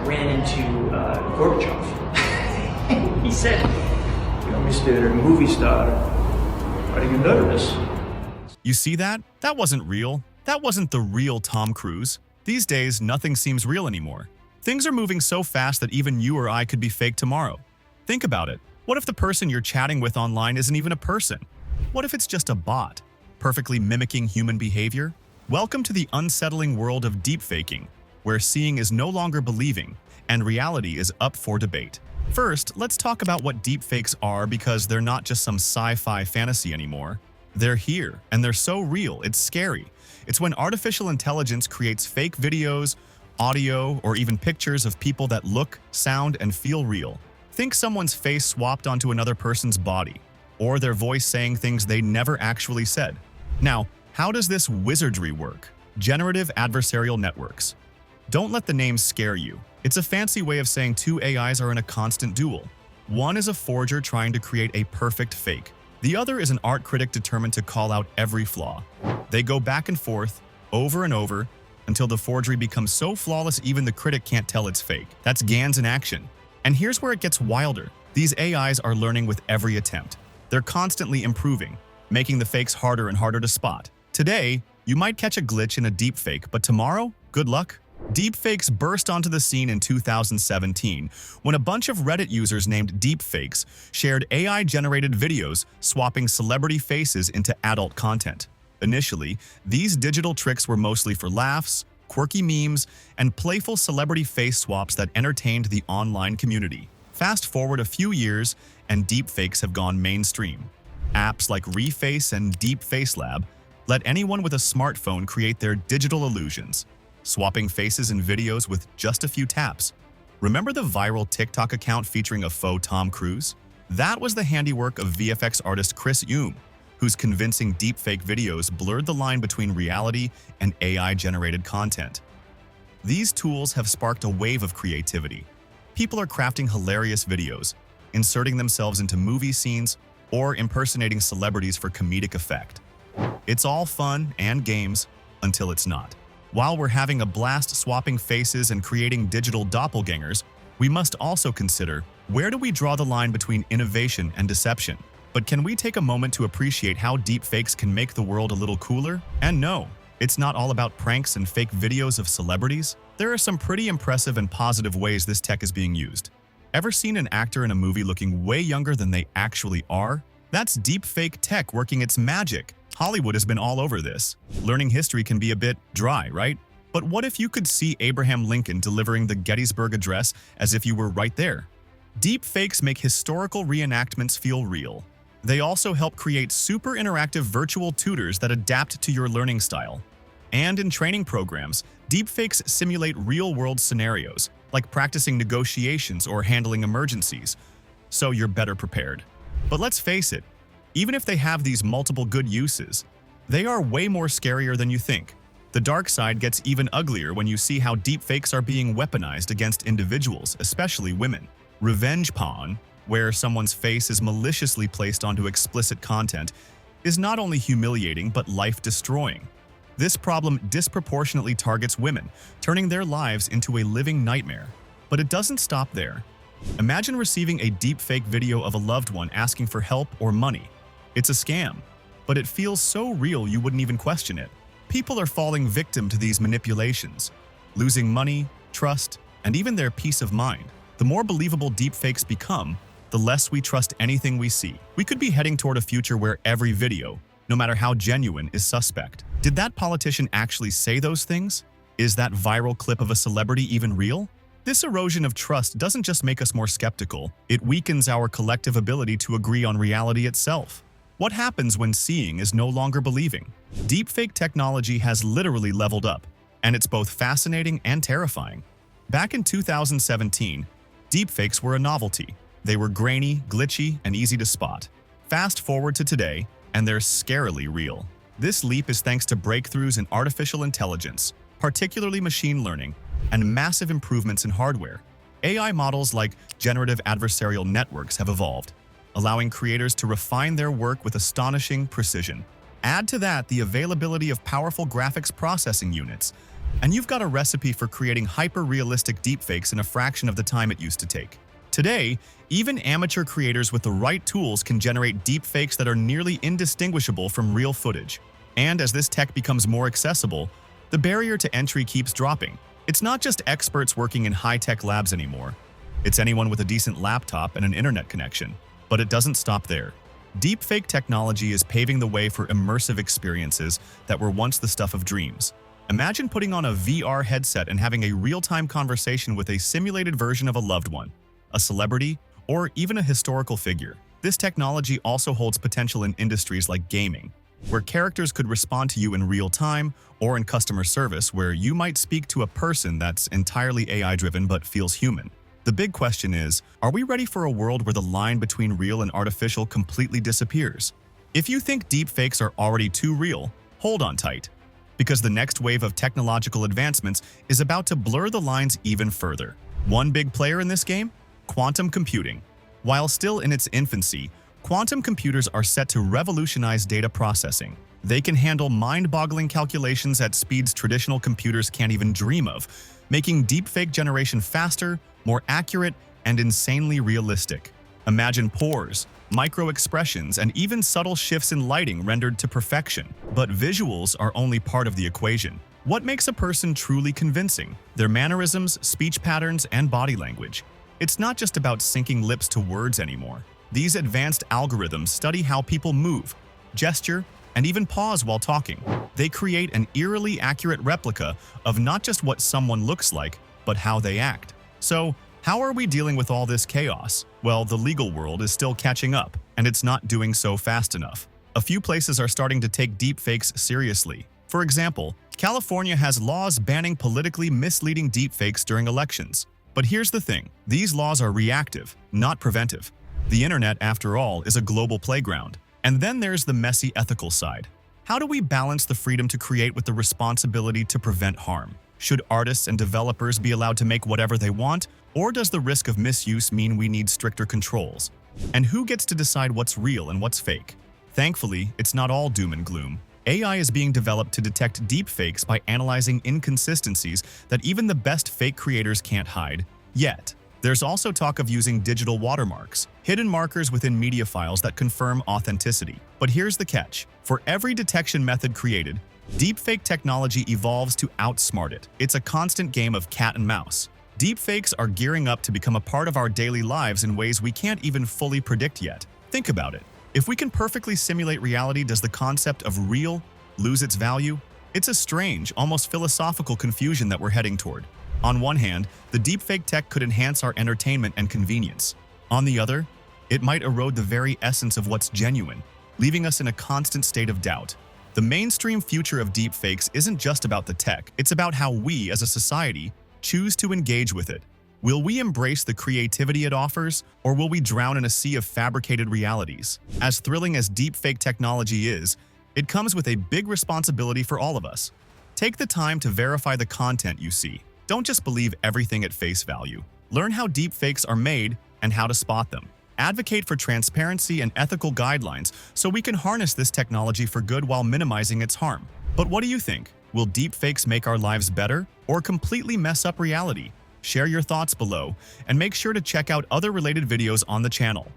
ran into Gorbachev. He said, Mr. Movie Star, are you nervous? You see that? That wasn't real. That wasn't the real Tom Cruise. These days, nothing seems real anymore. Things are moving so fast that even you or I could be fake tomorrow. Think about it. What if the person you're chatting with online isn't even a person? What if it's just a bot, perfectly mimicking human behavior? Welcome to the unsettling world of deepfaking, where seeing is no longer believing, and reality is up for debate. First, let's talk about what deepfakes are, because they're not just some sci-fi fantasy anymore. They're here, and they're so real, it's scary. It's when artificial intelligence creates fake videos, audio, or even pictures of people that look, sound, and feel real. Think someone's face swapped onto another person's body, or their voice saying things they never actually said. Now, how does this wizardry work? Generative adversarial networks. Don't let the name scare you. It's a fancy way of saying two AIs are in a constant duel. One is a forger trying to create a perfect fake. The other is an art critic determined to call out every flaw. They go back and forth, over and over, until the forgery becomes so flawless even the critic can't tell it's fake. That's GANs in action. And here's where it gets wilder. These AIs are learning with every attempt. They're constantly improving, making the fakes harder and harder to spot. Today, you might catch a glitch in a deepfake, but tomorrow, good luck. Deepfakes burst onto the scene in 2017 when a bunch of Reddit users named Deepfakes shared AI-generated videos swapping celebrity faces into adult content. Initially, these digital tricks were mostly for laughs, quirky memes, and playful celebrity face swaps that entertained the online community. Fast forward a few years, and deepfakes have gone mainstream. Apps like Reface and Deep Face Lab let anyone with a smartphone create their digital illusions, swapping faces and videos with just a few taps. Remember the viral TikTok account featuring a faux Tom Cruise? That was the handiwork of VFX artist Chris Yoom, whose convincing deepfake videos blurred the line between reality and AI-generated content. These tools have sparked a wave of creativity. People are crafting hilarious videos, inserting themselves into movie scenes, or impersonating celebrities for comedic effect. It's all fun and games until it's not. While we're having a blast swapping faces and creating digital doppelgangers, we must also consider, where do we draw the line between innovation and deception? But can we take a moment to appreciate how deepfakes can make the world a little cooler? And no, it's not all about pranks and fake videos of celebrities. There are some pretty impressive and positive ways this tech is being used. Ever seen an actor in a movie looking way younger than they actually are? That's deepfake tech working its magic. Hollywood has been all over this. Learning history can be a bit dry, right? But what if you could see Abraham Lincoln delivering the Gettysburg Address as if you were right there? Deepfakes make historical reenactments feel real. They also help create super interactive virtual tutors that adapt to your learning style. And in training programs, deepfakes simulate real-world scenarios, like practicing negotiations or handling emergencies, so you're better prepared. But let's face it, even if they have these multiple good uses, they are way more scarier than you think. The dark side gets even uglier when you see how deepfakes are being weaponized against individuals, especially women. Revenge porn, where someone's face is maliciously placed onto explicit content, is not only humiliating but life-destroying. This problem disproportionately targets women, turning their lives into a living nightmare. But it doesn't stop there. Imagine receiving a deepfake video of a loved one asking for help or money. It's a scam, but it feels so real you wouldn't even question it. People are falling victim to these manipulations, losing money, trust, and even their peace of mind. The more believable deepfakes become, the less we trust anything we see. We could be heading toward a future where every video, no matter how genuine, is suspect. Did that politician actually say those things? Is that viral clip of a celebrity even real? This erosion of trust doesn't just make us more skeptical, it weakens our collective ability to agree on reality itself. What happens when seeing is no longer believing? Deepfake technology has literally leveled up, and it's both fascinating and terrifying. Back in 2017, deepfakes were a novelty. They were grainy, glitchy, and easy to spot. Fast forward to today, and they're scarily real. This leap is thanks to breakthroughs in artificial intelligence, particularly machine learning, and massive improvements in hardware. AI models like generative adversarial networks have evolved, allowing creators to refine their work with astonishing precision. Add to that the availability of powerful graphics processing units, And you've got a recipe for creating hyper-realistic deepfakes in a fraction of the time it used to take. Today, even amateur creators with the right tools can generate deepfakes that are nearly indistinguishable from real footage. And as this tech becomes more accessible, the barrier to entry keeps dropping. It's not just experts working in high-tech labs anymore. It's anyone with a decent laptop and an internet connection. But it doesn't stop there. Deepfake technology is paving the way for immersive experiences that were once the stuff of dreams. Imagine putting on a VR headset and having a real-time conversation with a simulated version of a loved one, a celebrity, or even a historical figure. This technology also holds potential in industries like gaming, where characters could respond to you in real time, or in customer service, where you might speak to a person that's entirely AI-driven but feels human. The big question is, are we ready for a world where the line between real and artificial completely disappears? If you think deepfakes are already too real, hold on tight, because the next wave of technological advancements is about to blur the lines even further. One big player in this game? Quantum computing. While still in its infancy, quantum computers are set to revolutionize data processing. They can handle mind-boggling calculations at speeds traditional computers can't even dream of, making deepfake generation faster, more accurate, and insanely realistic. Imagine pores, micro-expressions, and even subtle shifts in lighting rendered to perfection. But visuals are only part of the equation. What makes a person truly convincing? Their mannerisms, speech patterns, and body language. It's not just about syncing lips to words anymore. These advanced algorithms study how people move, gesture, and even pause while talking. They create an eerily accurate replica of not just what someone looks like, but how they act. So, how are we dealing with all this chaos? Well, the legal world is still catching up, and it's not doing so fast enough. A few places are starting to take deepfakes seriously. For example, California has laws banning politically misleading deepfakes during elections. But here's the thing, these laws are reactive, not preventive. The internet, after all, is a global playground. And then there's the messy ethical side. How do we balance the freedom to create with the responsibility to prevent harm? Should artists and developers be allowed to make whatever they want, or does the risk of misuse mean we need stricter controls? And who gets to decide what's real and what's fake? Thankfully, it's not all doom and gloom. AI is being developed to detect deepfakes by analyzing inconsistencies that even the best fake creators can't hide, yet. There's also talk of using digital watermarks, hidden markers within media files that confirm authenticity. But here's the catch. For every detection method created, deepfake technology evolves to outsmart it. It's a constant game of cat and mouse. Deepfakes are gearing up to become a part of our daily lives in ways we can't even fully predict yet. Think about it. If we can perfectly simulate reality, does the concept of real lose its value? It's a strange, almost philosophical confusion that we're heading toward. On one hand, the deepfake tech could enhance our entertainment and convenience. On the other, it might erode the very essence of what's genuine, leaving us in a constant state of doubt. The mainstream future of deepfakes isn't just about the tech, it's about how we, as a society, choose to engage with it. Will we embrace the creativity it offers, or will we drown in a sea of fabricated realities? As thrilling as deepfake technology is, it comes with a big responsibility for all of us. Take the time to verify the content you see. Don't just believe everything at face value. Learn how deepfakes are made and how to spot them. Advocate for transparency and ethical guidelines so we can harness this technology for good while minimizing its harm. But what do you think? Will deepfakes make our lives better or completely mess up reality? Share your thoughts below and make sure to check out other related videos on the channel.